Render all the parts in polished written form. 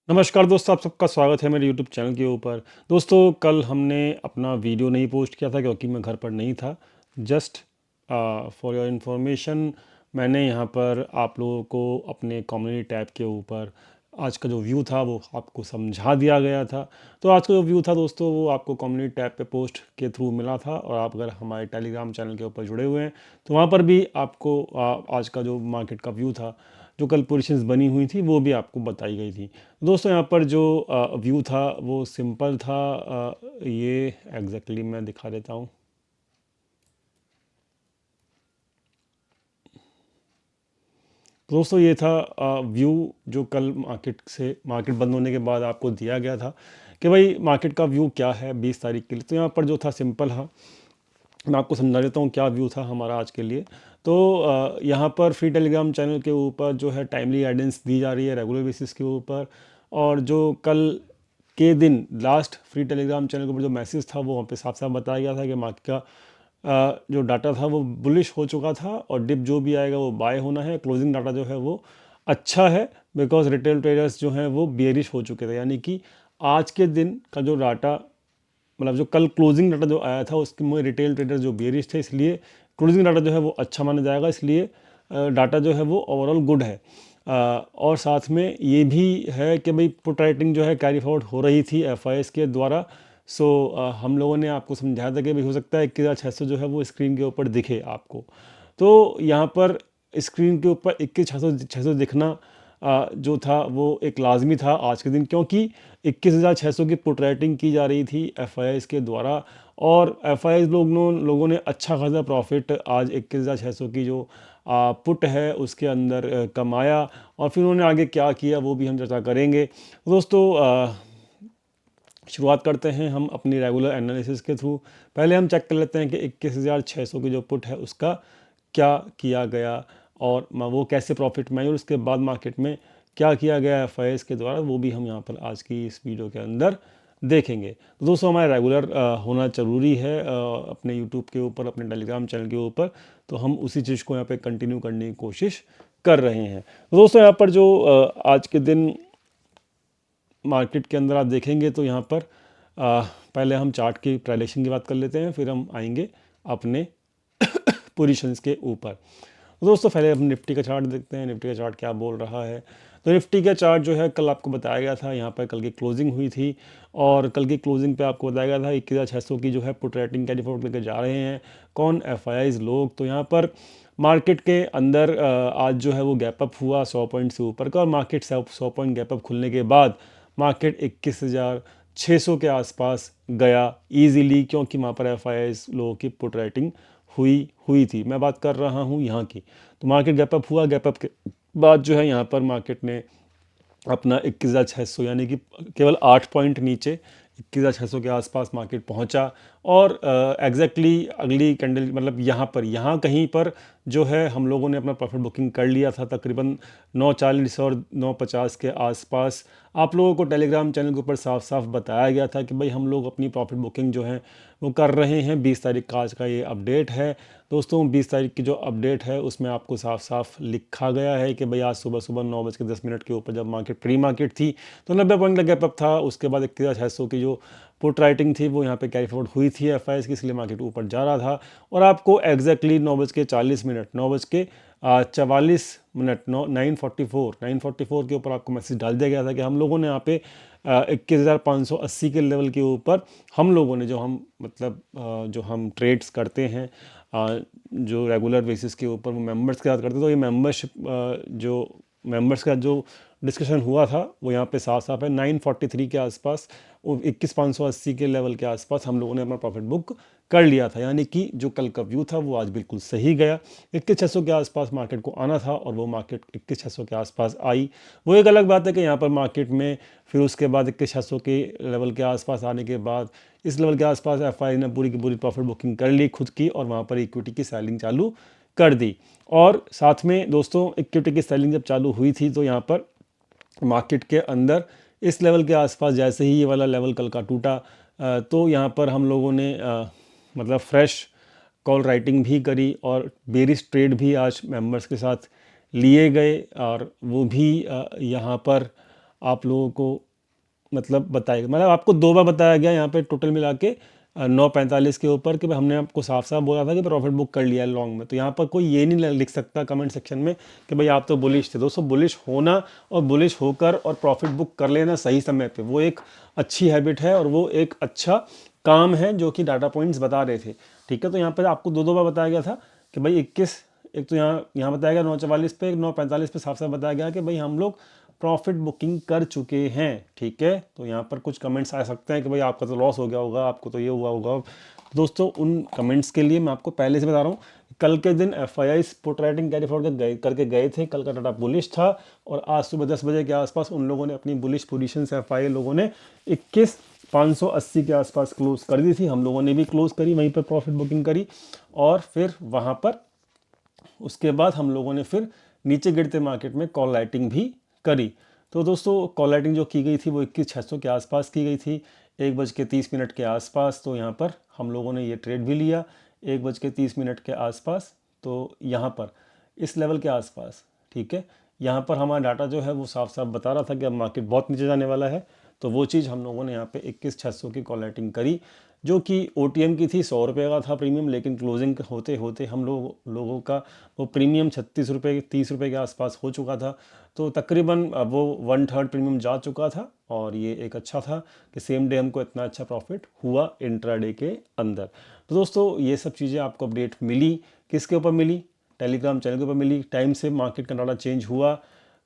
नमस्कार दोस्तों, आप सबका स्वागत है मेरे यूट्यूब चैनल के ऊपर। दोस्तों, कल हमने अपना वीडियो नहीं पोस्ट किया था क्योंकि मैं घर पर नहीं था। जस्ट फॉर योर इन्फॉर्मेशन, मैंने यहाँ पर आप लोगों को अपने कम्युनिटी टैब के ऊपर आज का जो व्यू था वो आपको समझा दिया गया था। तो आज का जो व्यू था दोस्तों, वो आपको कम्युनिटी टैब पे पोस्ट के थ्रू मिला था, और आप अगर हमारे टेलीग्राम चैनल के ऊपर जुड़े हुए हैं तो वहाँ पर भी आपको आज का जो मार्केट का व्यू था, जो कल पोजीशंस बनी हुई थी, वो भी आपको बताई गई थी। दोस्तों, यहाँ पर जो व्यू था वो सिंपल था। ये एग्जैक्टली मैं दिखा देता हूँ। दोस्तों, ये था व्यू जो कल मार्केट बंद होने के बाद आपको दिया गया था कि भाई मार्केट का व्यू क्या है 20 तारीख के लिए। तो यहाँ पर जो था सिंपल था। मैं आपको समझा देता हूँ क्या व्यू था हमारा आज के लिए। तो यहाँ पर फ्री टेलीग्राम चैनल के ऊपर जो है टाइमली गाइडेंस दी जा रही है रेगुलर बेसिस के ऊपर। और जो कल के दिन लास्ट फ्री टेलीग्राम चैनल के ऊपर जो मैसेज था वो वहाँ पे साफ साफ बताया गया था कि मार्केट का जो डाटा था वो बुलिश हो चुका था, और डिप जो भी आएगा वो बाय होना है। क्लोजिंग डाटा जो है वो अच्छा है, बिकॉज रिटेल ट्रेडर्स जो हैं वो बेरिश हो चुके थे। यानी कि आज के दिन का जो डाटा, मतलब जो कल क्लोजिंग डाटा जो आया था उसके में रिटेल ट्रेडर जो बेरिश थे, इसलिए क्लोजिंग डाटा जो है वो अच्छा माना जाएगा। इसलिए डाटा जो है वो ओवरऑल गुड है। और साथ में ये भी है कि भाई पुट राइटिंग जो है कैरी फॉरवर्ड हो रही थी एफआईएस के द्वारा। सो हम लोगों ने आपको समझाया था कि भाई हो सकता है 21,600 जो है वो स्क्रीन के ऊपर दिखे आपको। तो यहाँ पर स्क्रीन के ऊपर 21,600 दिखना जो था वो एक लाजमी था आज के दिन, क्योंकि 21,600 की पुट राइटिंग की जा रही थी एफआईआईज़ के द्वारा। और एफआईआईज़ लोगों ने अच्छा खासा प्रॉफिट आज 21,600 की जो पुट है उसके अंदर कमाया। और फिर उन्होंने आगे क्या किया वो भी हम चर्चा करेंगे। दोस्तों, शुरुआत करते हैं हम अपनी रेगुलर एनालिसिस के थ्रू। पहले हम चेक कर लेते हैं कि 21,600 की जो पुट है उसका क्या किया गया, और वो कैसे प्रॉफिट में आई, और उसके बाद मार्केट में क्या किया गया एफआईएस के द्वारा, वो भी हम यहाँ पर आज की इस वीडियो के अंदर देखेंगे। तो दोस्तों, हमारा रेगुलर होना ज़रूरी है अपने यूट्यूब के ऊपर, अपने टेलीग्राम चैनल के ऊपर। तो हम उसी चीज़ को यहाँ पे कंटिन्यू करने की कोशिश कर रहे हैं। तो दोस्तों, यहाँ पर जो आज के दिन मार्केट के अंदर आप देखेंगे तो यहाँ पर पहले हम चार्ट की प्राइलेक्शन की बात कर लेते हैं, फिर हम आएंगे अपने पोजीशंस के ऊपर। तो दोस्तों, पहले हम निफ्टी का चार्ट देखते हैं, निफ्टी का चार्ट क्या बोल रहा है। तो निफ्टी का चार्ट जो है कल आपको बताया गया था, यहाँ पर कल की क्लोजिंग हुई थी, और कल की क्लोजिंग पे आपको बताया गया था 21,600 की जो है पुट राइटिंग कैरी फॉरवर्ड लेकर जा रहे हैं कौन, एफआईआईज़ लोग। तो यहाँ पर मार्केट के अंदर आज जो है वो गैप अप हुआ 100 पॉइंट से ऊपर का, और मार्केट 100 पॉइंट गैप अप खुलने के बाद मार्केट 21,600 के आसपास गया ईजीली, क्योंकि वहाँ पर एफआईआईज़ लोगों की पुट राइटिंग हुई हुई थी। मैं बात कर रहा हूँ यहाँ की। तो मार्केट गैप अप हुआ, गैप अप के बाद जो है यहाँ पर मार्केट ने अपना 21,600 यानी कि केवल 8 पॉइंट नीचे 21,600 के आसपास मार्केट पहुंचा। और एग्जैक्टली अगली कैंडल, मतलब यहाँ कहीं पर जो है हम लोगों ने अपना प्रॉफिट बुकिंग कर लिया था तकरीबन 9:40 और 9:50 के आसपास। आप लोगों को टेलीग्राम चैनल के ऊपर साफ साफ बताया गया था कि भाई हम लोग अपनी प्रॉफिट बुकिंग जो है वो कर रहे हैं। 20 तारीख का आज का ये अपडेट है। दोस्तों, 20 तारीख की जो अपडेट है उसमें आपको साफ साफ लिखा गया है कि भाई आज सुबह सुबह 9:10 के ऊपर जब मार्केट प्री मार्केट थी तो 90 पॉइंट का गैप अप था। उसके बाद 21,600 की जो पुट राइटिंग थी वो यहाँ पे कैरी फॉरवर्ड हुई थी एफआईएस की, इसलिए मार्केट ऊपर जा रहा था। और आपको एग्जैक्टली 9:40, 9:44, 9:44 के ऊपर आपको मैसेज डाल दिया गया था कि हम लोगों ने यहाँ पे 21,580 के लेवल के ऊपर हम लोगों ने जो हम ट्रेड्स करते हैं जो रेगुलर बेसिस के ऊपर वो मेंबर्स के साथ करते हैं, तो ये मेंबरशिप जो मेंबर्स का जो डिस्कशन हुआ था वो यहाँ पे साफ साफ है। 943 के आसपास, 21,580 के लेवल के आसपास हम लोगों ने अपना प्रॉफिट बुक कर लिया था। यानी कि जो कल का व्यू था वो आज बिल्कुल सही गया। 21,600 के आसपास मार्केट को आना था और वो मार्केट 21,600 के आसपास आई। वो एक अलग बात है कि यहाँ पर मार्केट में फिर उसके बाद 21,600 के लेवल के आसपास आने के बाद इस लेवल के आसपास एफआई ने पूरी की पूरी प्रॉफिट बुकिंग कर ली खुद की, और वहाँ पर इक्विटी की सेलिंग चालू कर दी। और साथ में दोस्तों, इक्विटी की सेलिंग जब चालू हुई थी तो यहाँ पर मार्केट के अंदर इस लेवल के आसपास जैसे ही ये वाला लेवल कल का टूटा तो यहाँ पर हम लोगों ने मतलब फ्रेश कॉल राइटिंग भी करी, और बेरिश ट्रेड भी आज मेंबर्स के साथ लिए गए। और वो भी यहाँ पर आप लोगों को मतलब बताएगा, मतलब आपको 2 बार बताया गया यहाँ पे टोटल मिला के 9:45 के ऊपर कि भाई हमने आपको साफ साफ बोला था कि प्रॉफिट बुक कर लिया है लॉन्ग में। तो यहाँ पर कोई ये नहीं लिख सकता कमेंट सेक्शन में कि भाई आप तो बुलिश थे। दोस्तों बुलिश होना और बुलिश होकर और प्रॉफिट बुक कर लेना सही समय पे वो एक अच्छी हैबिट है और वो एक अच्छा काम है जो कि डाटा पॉइंट्स बता रहे थे। ठीक है, तो यहाँ पर आपको 2 बार बताया गया था कि भाई 21, एक तो यहाँ बताया गया 9:44 पे, 9:45 पे साफ साफ बताया गया कि भाई हम लोग प्रॉफिट बुकिंग कर चुके हैं। ठीक है, तो यहाँ पर कुछ कमेंट्स आ सकते हैं कि भाई आपका तो लॉस हो गया होगा, आपको तो ये हुआ होगा। दोस्तों उन कमेंट्स के लिए मैं आपको पहले से बता रहा हूँ, कल के दिन FII put writing carry forward करके गए थे, कल का डाटा बुलिश था और आज सुबह 10 बजे के आसपास उन लोगों ने अपनी बुलिश पोजीशन से FII लोगों ने 21,580 के आसपास क्लोज कर दी थी। हम लोगों ने भी क्लोज करी, वहीं पर प्रॉफिट बुकिंग करी और फिर वहाँ पर उसके बाद हम लोगों ने फिर नीचे गिरते मार्केट में कॉल राइटिंग भी करी। तो दोस्तों कॉल राइटिंग जो की गई थी वो 21,600 के आसपास की गई थी, 1:30 के आसपास। तो यहाँ पर हम लोगों ने ये ट्रेड भी लिया 1:30 के आसपास, तो यहाँ पर इस लेवल के आसपास। ठीक है, यहाँ पर हमारा डाटा जो है वो साफ साफ बता रहा था कि अब मार्केट बहुत नीचे जाने वाला है। तो वो चीज़ हम लोगों ने यहाँ पे 21,600 की कॉल राइटिंग करी, जो कि OTM की थी, 100 रुपये का था प्रीमियम, लेकिन क्लोजिंग होते होते हम लोगों का वो प्रीमियम 36 रुपये 30 रुपये के आसपास हो चुका था। तो तकरीबन वो 1/3 प्रीमियम जा चुका था और ये एक अच्छा था कि सेम डे हमको इतना अच्छा प्रॉफिट हुआ इंट्राडे के अंदर। तो दोस्तों ये सब चीज़ें आपको अपडेट मिली, किसके ऊपर मिली? टेलीग्राम चैनल के ऊपर मिली। टाइम से मार्केट का डाटा चेंज हुआ,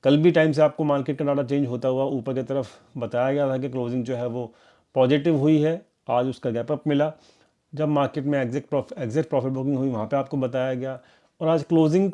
कल भी टाइम से आपको मार्केट का डाटा चेंज होता हुआ ऊपर की तरफ बताया गया था कि क्लोजिंग जो है वो पॉजिटिव हुई है, आज उसका गैप अप मिला। जब मार्केट में एग्जैक्ट प्रॉफिट बुकिंग हुई वहाँ पे आपको बताया गया और आज क्लोजिंग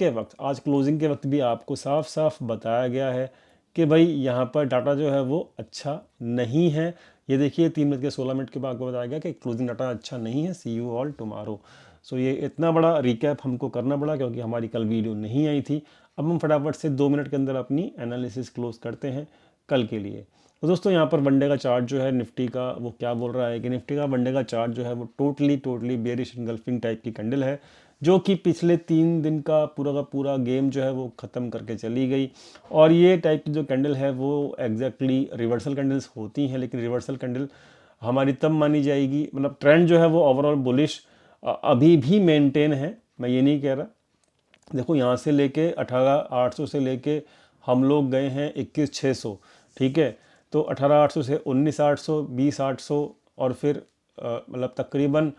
के वक्त भी आपको साफ साफ बताया गया है कि भाई यहाँ पर डाटा जो है वो अच्छा नहीं है। ये देखिए 3:16 के बाद आपको बताया गया कि क्लोजिंग डाटा अच्छा नहीं है, सी यू ऑल टुमारो। सो ये इतना बड़ा रिकैप हमको करना पड़ा क्योंकि हमारी कल वीडियो नहीं आई थी। अब हम फटाफट से 2 मिनट के अंदर अपनी एनालिसिस क्लोज करते हैं कल के लिए। तो दोस्तों यहाँ पर वनडे का चार्ट जो है निफ्टी का वो क्या बोल रहा है कि निफ्टी का वनडे का चार्ट जो है वो टोटली बेयरिश एंगल्फिंग टाइप की कैंडल है, जो कि पिछले 3 दिन का पूरा गेम जो है वो ख़त्म करके चली गई। और ये टाइप की जो कैंडल है वो एग्जैक्टली रिवर्सल कैंडल्स होती हैं, लेकिन रिवर्सल कैंडल हमारी तब मानी जाएगी, मतलब ट्रेंड जो है वो ओवरऑल बुलिश अभी भी मेंटेन है, मैं ये नहीं कह रहा। देखो यहाँ से लेके 18,800 से लेके हम लोग गए हैं 21,600। ठीक है, तो 18,800 से 19,800, 20,800 और फिर मतलब तकरीबन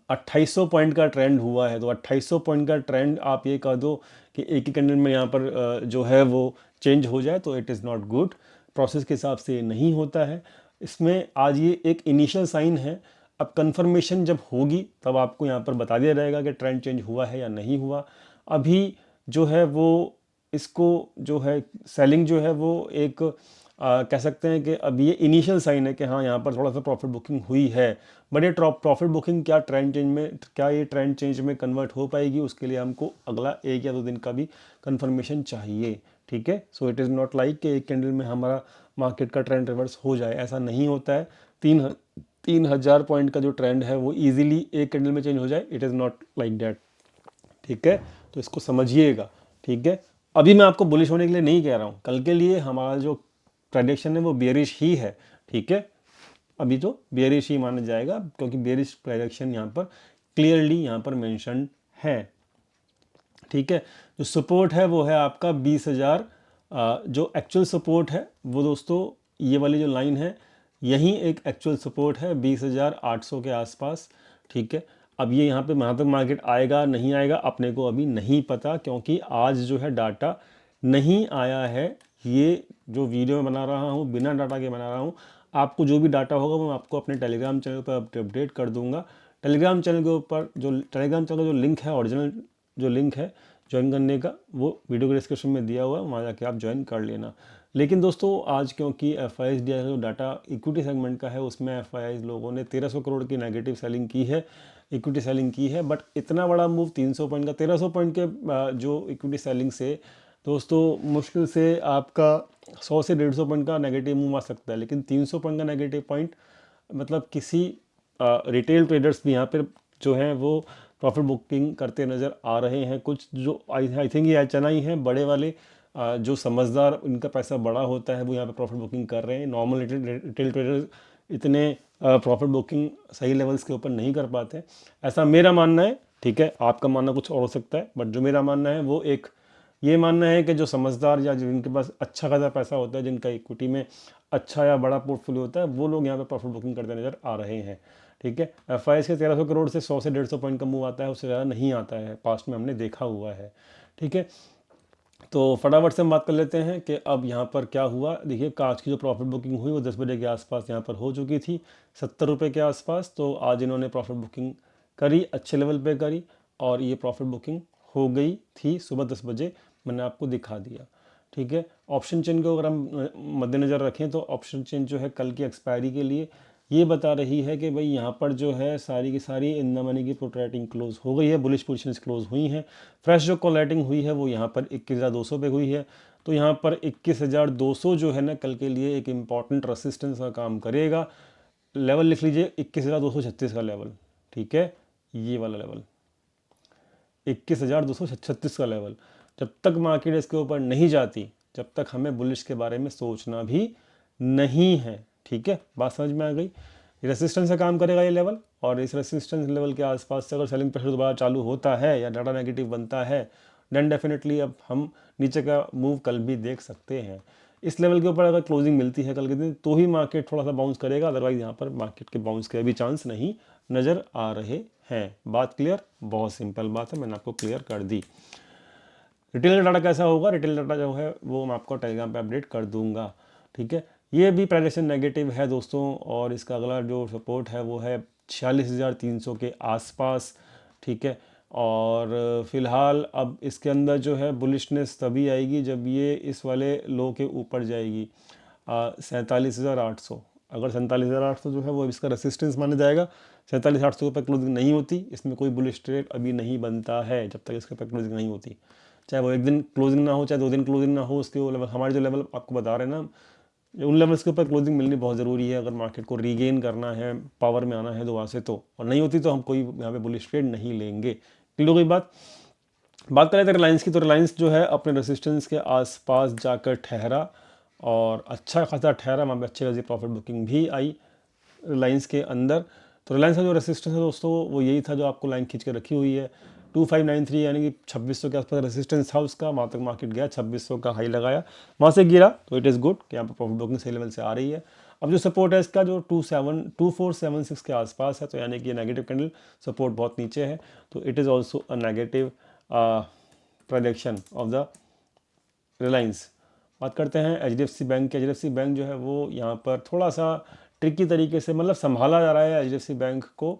2800 पॉइंट का ट्रेंड हुआ है। तो 2800 पॉइंट का ट्रेंड आप ये कह दो कि एक ही कैंडल में यहाँ पर जो है वो चेंज हो जाए, तो it is not good. Process के हिसाब से ये नहीं होता है। इसमें आज ये एक इनिशियल साइन है, अब कंफर्मेशन जब होगी तब आपको यहाँ पर बता दिया जाएगा कि ट्रेंड चेंज हुआ है या नहीं हुआ। अभी जो है वो इसको जो है सेलिंग जो है वो एक कह सकते हैं कि अब ये इनिशियल साइन है कि हाँ यहाँ पर थोड़ा सा प्रॉफिट बुकिंग हुई है। बट ये प्रॉफिट बुकिंग क्या ये ट्रेंड चेंज में कन्वर्ट हो पाएगी, उसके लिए हमको अगला 1 या 2 दिन का भी कंफर्मेशन चाहिए। ठीक है, so it is not like कि एक कैंडल में हमारा मार्केट का ट्रेंड रिवर्स हो जाए, ऐसा नहीं होता है। 3,000 पॉइंट का जो ट्रेंड है वो इजीली एक कैंडल में चेंज हो जाए, it is not like that. ठीक है, तो इसको समझिएगा। ठीक है, अभी मैं आपको बुलिश होने के लिए नहीं कह रहा हूँ, कल के लिए हमारा जो प्रेडिक्शन है वो बेयरिश ही है। ठीक है, अभी तो बेयरिश ही माना जाएगा क्योंकि बेयरिश प्रेडिक्शन यहाँ पर क्लियरली यहाँ पर मेंशन है। ठीक है, जो सपोर्ट है वो है आपका 20,000। जो एक्चुअल सपोर्ट है वो दोस्तों ये वाली जो लाइन है यही एक एक्चुअल सपोर्ट है 20,800 के आसपास। ठीक है, अब ये यहाँ पे वहाँ तक मार्केट आएगा नहीं आएगा अपने को अभी नहीं पता, क्योंकि आज जो है डाटा नहीं आया है। ये जो वीडियो मैं बना रहा हूँ बिना डाटा के बना रहा हूँ। आपको जो भी डाटा होगा वो मैं आपको अपने टेलीग्राम चैनल पर अपडेट कर दूंगा। टेलीग्राम चैनल के ऊपर जो टेलीग्राम चैनल का जो लिंक है, ओरिजिनल जो लिंक है ज्वाइन करने का, वो वीडियो के डिस्क्रिप्शन में दिया हुआ है, वहाँ जाके आप ज्वाइन कर लेना। लेकिन दोस्तों आज क्योंकि FIIs दिया जो डाटा इक्विटी सेगमेंट का है उसमें FIIs लोगों ने 1300 करोड़ की नेगेटिव सेलिंग की है, इक्विटी सेलिंग की है। बट इतना बड़ा मूव 300 पॉइंट का, 1300 पॉइंट के जो इक्विटी सेलिंग से दोस्तों मुश्किल से आपका 100 से 150 पॉइंट का नेगेटिव मूव आ सकता है, लेकिन 300 पॉइंट का नेगेटिव पॉइंट मतलब किसी रिटेल ट्रेडर्स भी यहाँ पर जो हैं वो प्रॉफिट बुकिंग करते नज़र आ रहे हैं। कुछ जो आई थिंक ये HNI हैं बड़े वाले जो समझदार इनका पैसा बड़ा होता है वो यहाँ पे प्रॉफिट बुकिंग कर रहे हैं। नॉर्मल रिटेल ट्रेडर इतने प्रॉफिट बुकिंग सही लेवल्स के ऊपर नहीं कर पाते, ऐसा मेरा मानना है। ठीक है, आपका मानना कुछ और हो सकता है, बट जो मेरा मानना है वो एक ये मानना है कि जो समझदार या जिनके पास अच्छा खासा पैसा होता है, जिनका इक्विटी में अच्छा या बड़ा पोर्टफोलियो होता है, वो लोग यहाँ पे प्रॉफिट बुकिंग करते नजर आ रहे हैं। ठीक है, एफआईएस के 1300 करोड़ से 100 से 150 पॉइंट का मूव आता है, उससे ज़्यादा नहीं आता है, पास्ट में हमने देखा हुआ है। ठीक है, तो फटाफट से हम बात कर लेते हैं कि अब यहाँ पर क्या हुआ। देखिए, आज की जो प्रॉफिट बुकिंग हुई वो 10 बजे के आसपास यहाँ पर हो चुकी थी, 70 रुपये के आसपास। तो आज इन्होंने प्रॉफिट बुकिंग करी, अच्छे लेवल पे करी, और ये प्रॉफिट बुकिंग हो गई थी सुबह 10 बजे, मैंने आपको दिखा दिया। ठीक है, ऑप्शन चेन को अगर हम मद्देनज़र रखें तो ऑप्शन चेन जो है कल की एक्सपायरी के लिए ये बता रही है कि भाई यहाँ पर जो है सारी की सारी इन द मनी की पुट राइटिंग क्लोज हो गई है, बुलिश पोजीशंस क्लोज हुई हैं। फ्रेश जो कॉल राइटिंग हुई है वो यहाँ पर 21,200 पे हुई है। तो यहाँ पर 21,200 जो है ना कल के लिए एक इम्पॉर्टेंट रेसिस्टेंस का काम करेगा। लेवल लिख लीजिए 21,236 का लेवल। ठीक है, ये वाला लेवल 21,236 का लेवल, जब तक मार्केट इसके ऊपर नहीं जाती जब तक हमें बुलिश के बारे में सोचना भी नहीं है। ठीक है, बात समझ में आ गई। रेसिस्टेंस का काम करेगा ये लेवल, और इस रेसिस्टेंस लेवल के आसपास से अगर सेलिंग प्रेशर दोबारा चालू होता है या डाटा नेगेटिव बनता है, देन डेफिनेटली अब हम नीचे का मूव कल भी देख सकते हैं। इस लेवल के ऊपर अगर क्लोजिंग मिलती है कल के दिन तो ही मार्केट थोड़ा सा बाउंस करेगा, अदरवाइज यहाँ पर मार्केट के बाउंस के भी चांस नहीं नज़र आ रहे हैं। बात क्लियर? बहुत सिंपल बात है, मैंने आपको क्लियर कर दी। रिटेल डाटा कैसा होगा? रिटेल डाटा जो है वो मैं आपको टेलीग्राम पे अपडेट कर दूंगा। ठीक है, ये भी प्राइजेशन नेगेटिव है दोस्तों, और इसका अगला जो सपोर्ट है वो है 46,300 के आसपास। ठीक है, और फिलहाल अब इसके अंदर जो है बुलिशनेस तभी आएगी जब ये इस वाले लो के ऊपर जाएगी 47,800। अगर 47,800 जो है वो इसका रेसिस्टेंस माना जाएगा। 47,800 के ऊपर क्लोजिंग नहीं होती, इसमें कोई बुलिश ट्रेड अभी नहीं बनता है जब तक इसके ऊपर क्लोजिंग नहीं होती। चाहे वो एक दिन क्लोजिंग ना हो, चाहे 2 दिन क्लोजिंग ना हो, उसके वो लेवल, हमारे जो लेवल आपको बता रहे हैं ना, उन लेवल्स के ऊपर क्लोजिंग मिलनी बहुत ज़रूरी है अगर मार्केट को रीगेन करना है, पावर में आना है दोबारा से। तो और नहीं होती तो हम कोई यहाँ पे बुलिश ट्रेड नहीं लेंगे। क्लियर हो गई बात करें तो रिलायंस की, तो रिलायंस जो है अपने रेसिस्टेंस के आसपास जाकर ठहरा, और अच्छा खासा ठहरा, वहाँ पे अच्छी खासी प्रॉफिट बुकिंग भी आई रिलायंस के अंदर। तो रिलायंस का जो रेसिस्टेंस है दोस्तों वो यही था जो आपको लाइन खींच के रखी हुई है, 2593, यानी कि 2600 के आसपास रेसिस्टेंस था उसका। वहाँ तक मार्केट गया, 2600 का हाई लगाया, वहाँ से गिरा, तो इट इज़ गुड कि यहाँ पर प्रॉफिट बुकिंग सही लेवल से आ रही है। अब जो सपोर्ट है इसका जो 2476 के आसपास है, तो यानी कि नेगेटिव कैंडल, सपोर्ट बहुत नीचे है, तो it is also a negative production of the Reliance. बात करते हैं एचडीएफसी बैंक की। एचडीएफसी बैंक जो है वो यहाँ पर थोड़ा सा ट्रिकी तरीके से मतलब संभाला जा रहा है एचडीएफसी बैंक को,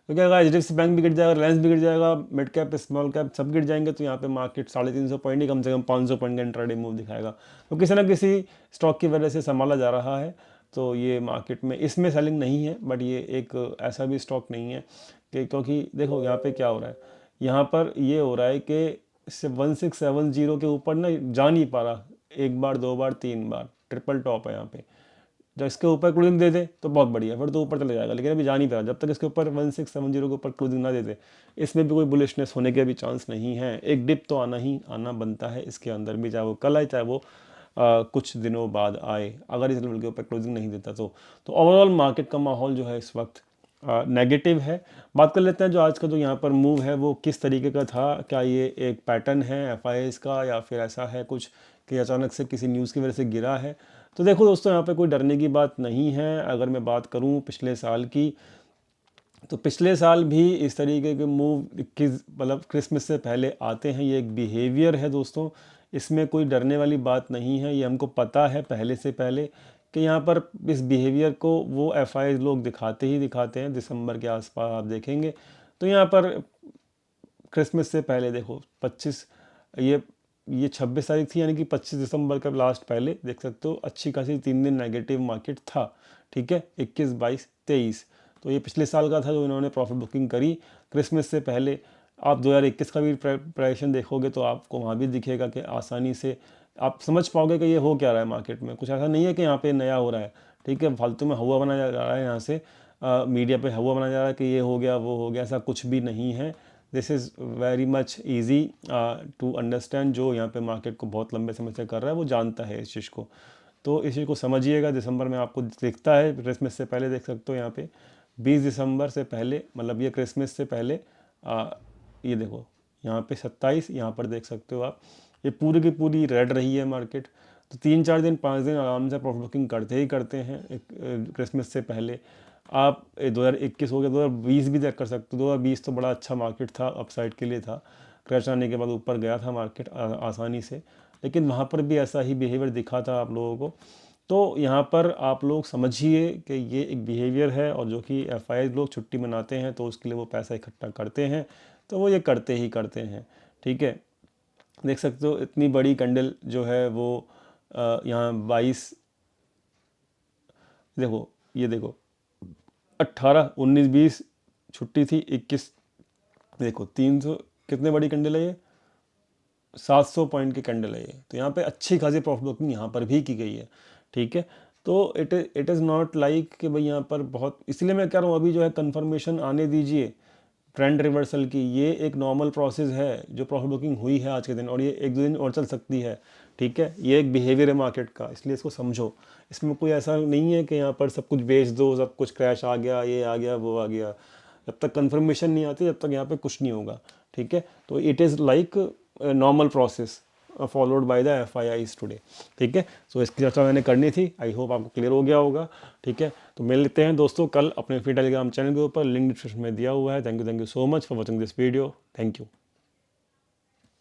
क्योंकि अगर एचडीएफसी बैंक भी गिर जाएगा, रिलायंस भी गिर जाएगा, मिड कैप स्मॉल कैप सब गिर जाएंगे, तो यहाँ पे मार्केट 350 पॉइंट ही कम से कम 500 पॉइंट का इंट्राडे मूव दिखाएगा। तो किसी ना किसी स्टॉक की वजह से संभाला जा रहा है। तो ये मार्केट में इसमें सेलिंग नहीं है, बट ये एक ऐसा भी स्टॉक नहीं है कि, क्योंकि देखो यहाँ पे क्या हो रहा है, यहाँ पर ये हो रहा है कि 1670 के ऊपर ना जा नहीं पा रहा, एक बार, 2 बार, 3 बार, ट्रिपल टॉप है यहाँ पे। जब इसके ऊपर क्लोजिंग दे दे तो बहुत बढ़िया, फिर तो ऊपर चले जाएगा, लेकिन अभी जा नहीं पा रहा। जब तक इसके ऊपर 1670 के ऊपर क्लोजिंग ना दे दे, इसमें भी कोई बुलिशनेस होने के भी चांस नहीं है। एक डिप तो आना बनता है इसके अंदर भी, चाहे वो कल आए चाहे वो कुछ दिनों बाद आए, अगर इस लेवल के ऊपर क्लोजिंग नहीं देता तो ओवरऑल मार्केट का माहौल जो है इस वक्त नेगेटिव है। बात कर लेते हैं जो आज का जो यहाँ पर मूव है वो किस तरीके का था। क्या ये एक पैटर्न है एफआईएस का, या फिर ऐसा है कुछ कि अचानक से किसी न्यूज़ की वजह से गिरा है? तो देखो दोस्तों, यहाँ पे कोई डरने की बात नहीं है। अगर मैं बात करूँ पिछले साल की, तो पिछले साल भी इस तरीके के मूव मतलब क्रिसमस से पहले आते हैं। ये एक बिहेवियर है दोस्तों, इसमें कोई डरने वाली बात नहीं है। ये हमको पता है पहले से पहले कि यहाँ पर इस बिहेवियर को वो एफआई लोग दिखाते ही दिखाते हैं। दिसंबर के आसपास आप देखेंगे तो यहाँ पर क्रिसमस से पहले देखो 25 ये 26 तारीख थी, यानी कि 25 दिसंबर का लास्ट पहले देख सकते हो, अच्छी खासी 3 दिन नेगेटिव मार्केट था। ठीक है, 21, 22, 23, तो ये पिछले साल का था जो इन्होंने प्रॉफिट बुकिंग करी क्रिसमस से पहले। आप 2021 का भी प्राइजेशन देखोगे तो आपको वहाँ भी दिखेगा कि आसानी से आप समझ पाओगे कि ये हो क्या रहा है मार्केट में। कुछ ऐसा नहीं है कि यहाँ पे नया हो रहा है। ठीक है, फालतू में हवा बनाया जा रहा है, यहाँ से मीडिया पे हवा बनाया जा रहा है कि ये हो गया वो हो गया, ऐसा कुछ भी नहीं है। This is very much easy to understand. जो यहाँ पे मार्केट को बहुत लंबे समय से कर रहा है वो जानता है इस चीज़ को। तो इस चीज़ को समझिएगा। दिसंबर में आपको दिखता है, क्रिसमस से पहले देख सकते हो यहाँ पे 20 दिसंबर से पहले, मतलब ये क्रिसमस से पहले ये देखो यहाँ पे 27, यहाँ पर देख सकते हो आप, ये पूरी की पूरी रेड रही है मार्केट। तो 3-4 दिन 5 दिन आराम से प्रॉफिट बुकिंग करते ही करते हैं एक क्रिसमस से पहले। आप 2021 हो गया, 2020 भी देख कर सकते हो। 2020 तो बड़ा अच्छा मार्केट था, अपसाइड के लिए था। क्रैश आने के बाद ऊपर गया था मार्केट आसानी से, लेकिन वहाँ पर भी ऐसा ही बिहेवियर दिखा था आप लोगों को। तो यहाँ पर आप लोग समझिए कि ये एक बिहेवियर है, और जो कि एफआई लोग छुट्टी मनाते हैं तो उसके लिए वो पैसा इकट्ठा करते हैं, तो वो ये करते ही करते हैं। ठीक है, देख सकते हो इतनी बड़ी कैंडल जो है वो यहाँ 22, देखो ये देखो 18, 19, 20 छुट्टी थी, 21 देखो 300, कितने बड़ी कैंडल है ये, 700 पॉइंट की कैंडल है ये। तो यहाँ पे अच्छी खासी प्रॉफिट बुकिंग यहाँ पर भी की गई है। ठीक है, तो इट इज़ नॉट लाइक कि भाई यहाँ पर बहुत, इसलिए मैं कह रहा हूँ अभी जो है कंफर्मेशन आने दीजिए ट्रेंड रिवर्सल की। ये एक नॉर्मल प्रोसेस है जो प्रॉफिट बुकिंग हुई है आज के दिन, और ये 1-2 दिन और चल सकती है। ठीक है, ये एक बिहेवियर है मार्केट का, इसलिए इसको समझो। इसमें कोई ऐसा नहीं है कि यहाँ पर सब कुछ बेच दो, सब कुछ क्रैश आ गया, ये आ गया, वो आ गया। जब तक कंफर्मेशन नहीं आती, जब तक यहाँ पे कुछ नहीं होगा। ठीक है, तो it is like normal process followed by the FIIs today. ठीक है, सो इसकी चर्चा मैंने करनी थी, आई होप आपको क्लियर हो गया होगा। ठीक है, तो मिल लेते हैं दोस्तों कल अपने फ्री टेलीग्राम चैनल के ऊपर, लिंक डिस्क्रिप्शन में दिया हुआ है। Thank you so much for watching this video. Thank you.